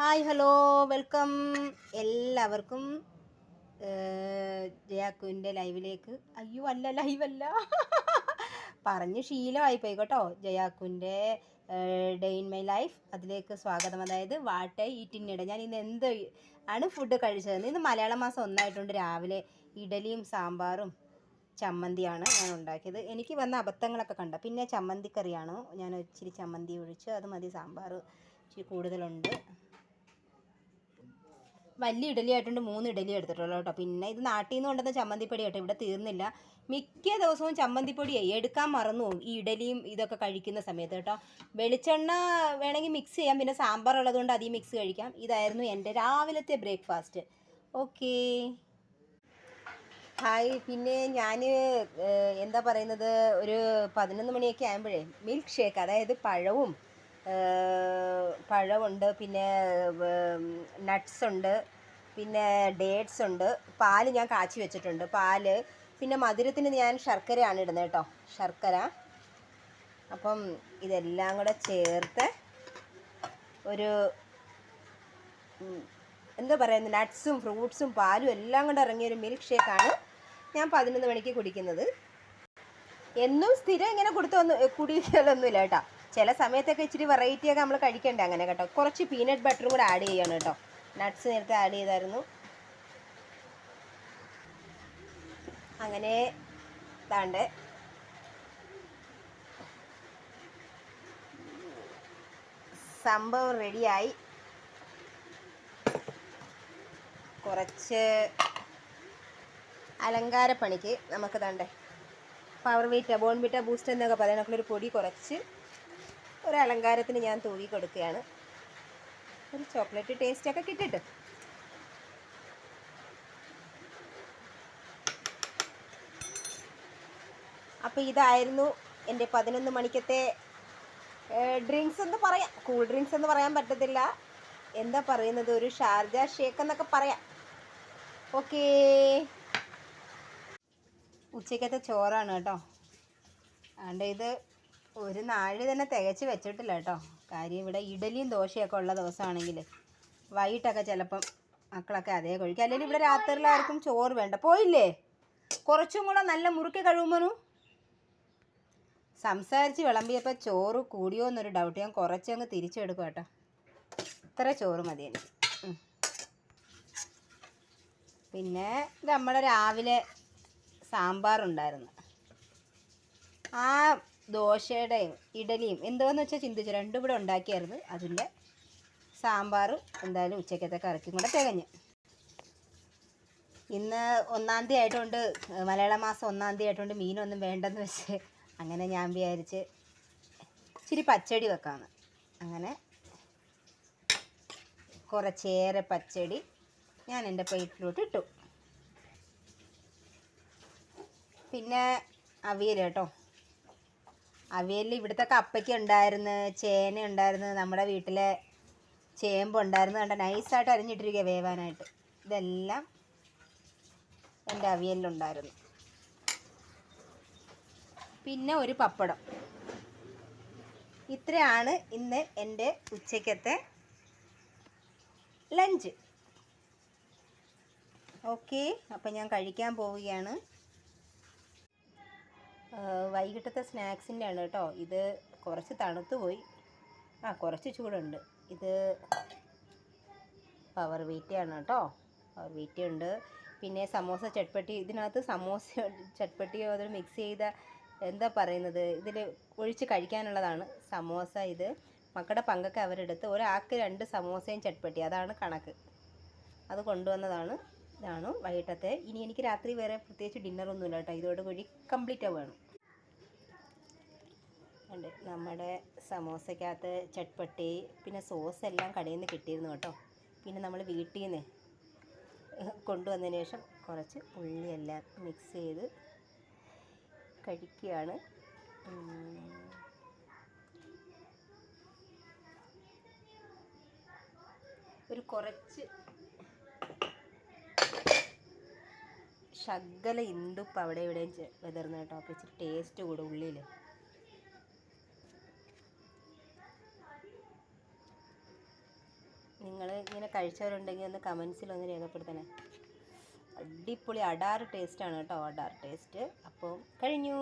Hi hello welcome എല്ലാവർക്കും ജയാക്കുവിൻ്റെ ലൈവിലേക്ക്. അയ്യോ അല്ല, ലൈവല്ല. പറഞ്ഞ് ശീലമായിപ്പോയി കേട്ടോ. ജയാക്കുവിൻ്റെ ഡേ ഇൻ മൈ ലൈഫ് അതിലേക്ക് സ്വാഗതം. അതായത് വാട്ട് ഈറ്റിനിടെ ഞാൻ ഇന്ന് എന്ത് ആണ് ഫുഡ് കഴിച്ചത്. ഇന്ന് മലയാള മാസം ഒന്നായിട്ടുണ്ട്. രാവിലെ ഇഡലിയും സാമ്പാറും ചമ്മന്തിയാണ് ഞാൻ ഉണ്ടാക്കിയത്. എനിക്ക് വന്ന അബദ്ധങ്ങളൊക്കെ കണ്ട. പിന്നെ ചമ്മന്തിക്കറിയാണ്, ഞാൻ ഇച്ചിരി ചമ്മന്തി ഒഴിച്ച് അത് മതി. സാമ്പാർ ഇച്ചിരി കൂടുതലുണ്ട്. വലിയ ഇഡലി ആയിട്ടുണ്ട്, 3 ഇഡലി എടുത്തിട്ടുള്ളൂ കേട്ടോ. പിന്നെ ഇത് നാട്ടിൽ നിന്ന് കൊണ്ടുവന്ന ചമ്മന്തിപ്പൊടി കേട്ടോ, ഇവിടെ തീർന്നില്ല. മിക്ക ദിവസവും ചമ്മന്തിപ്പൊടിയായി എടുക്കാൻ മറന്നു പോകും ഈ ഇഡലിയും ഇതൊക്കെ കഴിക്കുന്ന സമയത്ത് കേട്ടോ. വെളിച്ചെണ്ണ വേണമെങ്കിൽ മിക്സ് ചെയ്യാം, പിന്നെ സാമ്പാർ ഉള്ളതുകൊണ്ട് അധികം മിക്സ് കഴിക്കാം. ഇതായിരുന്നു എൻ്റെ രാവിലത്തെ ബ്രേക്ക്ഫാസ്റ്റ്. Okay hi. പിന്നെ ഞാൻ എന്താ പറയുന്നത്, ഒരു 11 മണിയൊക്കെ ആകുമ്പോഴേ മിൽക്ക് ഷേക്ക്, അതായത് പഴമുണ്ട്, പിന്നെ നട്ട്സ് ഉണ്ട്, പിന്നെ ഡേറ്റ്സ് ഉണ്ട്, പാല് ഞാൻ കാച്ചി വെച്ചിട്ടുണ്ട്, പാല്. പിന്നെ മധുരത്തിന് ഞാൻ ശർക്കരയാണ് ഇടുന്നത് കേട്ടോ, ശർക്കര. അപ്പം ഇതെല്ലാം കൂടെ ചേർത്ത് ഒരു എന്താ പറയുന്നത്, നട്ട്സും ഫ്രൂട്ട്സും പാലും എല്ലാം കൊണ്ട് ഇറങ്ങിയൊരു മിൽക്ക് ഷേക്കാണ് ഞാൻ 11 മണിക്ക് കുടിക്കുന്നത്. എന്നും സ്ഥിരം ഇങ്ങനെ കുടിക്കലൊന്നുമില്ല കേട്ടോ. ചില സമയത്തൊക്കെ ഇച്ചിരി വെറൈറ്റിയൊക്കെ നമ്മൾ കഴിക്കണ്ടേ, അങ്ങനെ കേട്ടോ. കുറച്ച് പീനട്ട് ബട്ടറും കൂടെ ആഡ് ചെയ്യണം കേട്ടോ. നട്ട്സ് നേരത്തെ ആഡ് ചെയ്തായിരുന്നു. അങ്ങനെ താണ്ട് സംഭവം റെഡിയായി. കുറച്ച് അലങ്കാരപ്പണിക്ക് നമുക്ക് താണ്ടേ പവർ വീറ്റ, ബോൺവിറ്റ, ബൂസ്റ്റ് എന്നൊക്കെ പറയുന്നൊരു പൊടി കുറച്ച് ഒരു അലങ്കാരത്തിന് ഞാൻ തൂക്കി കൊടുക്കുകയാണ്. ഒരു ചോക്ലേറ്റ് ടേസ്റ്റൊക്കെ കിട്ടിയിട്ട്. അപ്പോൾ ഇതായിരുന്നു എൻ്റെ 11 മണിക്കത്തെ ഡ്രിങ്ക്സ് എന്ന് പറയാം. കൂൾ ഡ്രിങ്ക്സ് എന്ന് പറയാൻ പറ്റത്തില്ല, എന്താ പറയുന്നത്, ഒരു ഷാർജ ഷേക്ക് എന്നൊക്കെ പറയാം. ഓക്കേ, ഉച്ചക്കത്തെ ചോറാണ് കേട്ടോ. അതുകൊണ്ട് ഇത് ഒരു നാഴി തന്നെ തികച്ച് വെച്ചിട്ടില്ല കേട്ടോ. കാര്യം ഇവിടെ ഇഡലിയും ദോശയൊക്കെ ഉള്ള ദിവസമാണെങ്കിൽ വൈകിട്ടൊക്കെ ചിലപ്പം മക്കളൊക്കെ അതേ കഴിക്കും. അല്ലെങ്കിൽ ഇവിടെ രാത്രിയിലാർക്കും ചോറ് വേണ്ട. പോയില്ലേ, കുറച്ചും കൂടെ നല്ല മുറുക്കി കഴിയുമ്പോനു. സംസാരിച്ച് വിളമ്പിയപ്പോൾ ചോറ് കൂടിയോ എന്നൊരു ഡൗട്ട്. ഞാൻ കുറച്ചങ്ങ് തിരിച്ചെടുക്കും കേട്ടോ. ഇത്ര ചോറ് മതി എനിക്ക്. പിന്നെ നമ്മുടെ രാവിലെ സാമ്പാറുണ്ടായിരുന്നു. ആ ദോശയുടെയും ഇഡലിയും എന്തോന്ന് വെച്ചാൽ ചിന്തിച്ചു, രണ്ടും ഇവിടെ ഉണ്ടാക്കിയായിരുന്നു. അതിൻ്റെ സാമ്പാറും എന്തായാലും ഉച്ചക്കത്തെ കറിക്കും കൂടെ തികഞ്ഞ്. ഇന്ന് 1-ാം തീയതി ആയതുകൊണ്ട്, മലയാള മാസം 1-ാം തീയതി ആയതുകൊണ്ട് മീനൊന്നും വേണ്ടെന്ന് വെച്ച് അങ്ങനെ ഞാൻ വിചാരിച്ച് ഇച്ചിരി പച്ചടി വെക്കാമെന്ന്. അങ്ങനെ കുറച്ചേറെ പച്ചടി ഞാൻ എൻ്റെ പ്ലേറ്റിലോട്ട് ഇട്ടു. പിന്നെ അവിയൽ കേട്ടോ. അവിയലിൽ ഇവിടുത്തെ കപ്പയ്ക്ക് ഉണ്ടായിരുന്നു, ചേന ഉണ്ടായിരുന്നു, നമ്മുടെ വീട്ടിലെ ചേമ്പുണ്ടായിരുന്നു. കണ്ട നൈസായിട്ട് അരിഞ്ഞിട്ടിരിക്കുക വേവാനായിട്ട്. ഇതെല്ലാം എൻ്റെ അവിയലിലുണ്ടായിരുന്നു. പിന്നെ ഒരു പപ്പടം. ഇത്രയാണ് ഇന്ന് എൻ്റെ ഉച്ചക്കത്തെ ലഞ്ച്. ഓക്കെ, അപ്പം ഞാൻ കഴിക്കാൻ പോവുകയാണ്. വൈകിട്ടത്തെ സ്നാക്സിൻ്റെ ആണ് കേട്ടോ. ഇത് കുറച്ച് തണുത്ത് പോയി, കുറച്ച് ചൂടുണ്ട്. ഇത് പവർ വീറ്റയാണ് കേട്ടോ, പവർ വീറ്റ ഉണ്ട്. പിന്നെ സമോസ ചട്പട്ടി, ഇതിനകത്ത് സമോസ ചട്പട്ടിയോ അതിൽ മിക്സ് ചെയ്ത എന്താ പറയുന്നത്, ഇതിൽ ഒഴിച്ച് കഴിക്കാനുള്ളതാണ് സമോസ. ഇത് മക്കളുടെ പങ്കൊക്കെ അവരെടുത്ത് ഒരാൾക്ക് 2 സമോസയും ചട്പട്ടി, അതാണ് കണക്ക്. അത് കൊണ്ടുവന്നതാണ്. ഇതാണ് വൈകിട്ടത്തെ. ഇനി എനിക്ക് രാത്രി വേറെ പ്രത്യേകിച്ച് ഡിന്നറൊന്നുമില്ല കേട്ടോ. ഇതോടുകൂടി കംപ്ലീറ്റ് ആവുകയാണ്. ഉണ്ട് നമ്മുടെ സമോസയ്ക്കകത്ത് ചട്പട്ടി, പിന്നെ സോസ് എല്ലാം കടയിൽ നിന്ന് കിട്ടിയിരുന്നു കേട്ടോ. പിന്നെ നമ്മൾ വീട്ടിൽ നിന്ന് കൊണ്ടുവന്നതിന് ശേഷം കുറച്ച് ഉള്ളിയെല്ലാം മിക്സ് ചെയ്ത് കഴിക്കുകയാണ്. ഒരു കുറച്ച് ശകല ഇന്ദുപ്പ് അവിടെ ഇവിടെയും വിതർന്ന് കേട്ടോ. അപ്പോൾ ഇച്ചിരി ടേസ്റ്റ് കൂടും ഉള്ളിൽ. നിങ്ങൾ കഴിച്ചവരുണ്ടെങ്കിൽ ഒന്ന് കമൻസിൽ ഒന്ന് രേഖപ്പെടുത്തണേ. അടിപൊളി അടാർ ടേസ്റ്റാണ് കേട്ടോ, അടാർ ടേസ്റ്റ്. അപ്പോൾ കഴിഞ്ഞു.